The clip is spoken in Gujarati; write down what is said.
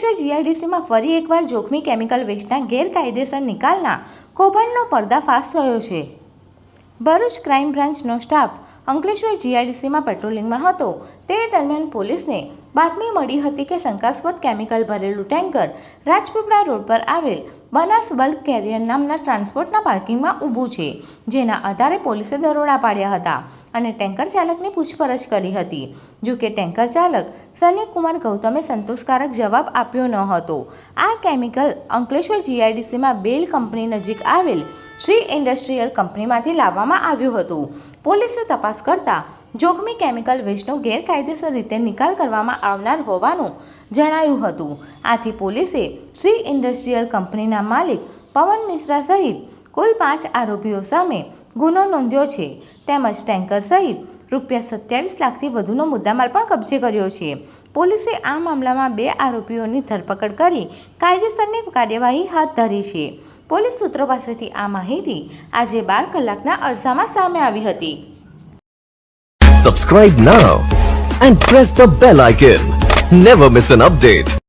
અંકલેશ્વર જીઆઈડીસીમાં ફરી એકવાર જોખમી કેમિકલ વેસ્ટના ગેરકાયદેસર નિકાલના કૌભાંડનો પર્દાફાશ થયો છે। ભરૂચ ક્રાઇમ બ્રાન્ચનો સ્ટાફ અંકલેશ્વર જીઆઈડીસીમાં પેટ્રોલિંગમાં હતો તે દરમિયાન પોલીસને બાતમી મળી હતી કે શંકાસ્પદ કેમિકલ ભરેલું ટેન્કર રાજપીપળા રોડ પર આવેલ બનાસ બલ્ક કેરિયર નામના ટ્રાન્સપોર્ટના પાર્કિંગમાં ઊભું છે, જેના આધારે પોલીસે દરોડા પાડ્યા હતા અને ટેન્કર ચાલકની પૂછપરછ કરી હતી। જો કે ટેન્કર ચાલક સનીકુમાર ગૌતમે સંતોષકારક જવાબ આપ્યો ન હતો। આ કેમિકલ અંકલેશ્વર જીઆઈડીસીમાં બેલ કંપની નજીક આવેલ શ્રી ઇન્ડસ્ટ્રીયલ કંપનીમાંથી લાવવામાં આવ્યું હતું। પોલીસે તપાસ કરતા જોખમી કેમિકલ વેસ્ટનો ગેરકાયદેસર રીતે નિકાલ કરવામાં આવનાર હોવાનું જણાયું હતું। આથી પોલીસે શ્રી ઇન્ડસ્ટ્રીયલ કંપનીના માલિક પવન મિશ્રા સહિત કુલ 5 આરોપીઓ સામે ગુનો નોંધ્યો છે, તેમજ ટેન્કર સહિત ₹27 લાખથી વધુનો મુદ્દામાલ પણ કબજે કર્યો છે। પોલીસે આ મામલામાં 2 આરોપીઓની ધરપકડ કરી કાયદેસરની કાર્યવાહી હાથ ધરી છે। પોલીસ સૂત્રો પાસેથી આ માહિતી આજે 12 કલાકના અરસામાં સામે આવી હતી। Subscribe now and press the bell icon. Never miss an update.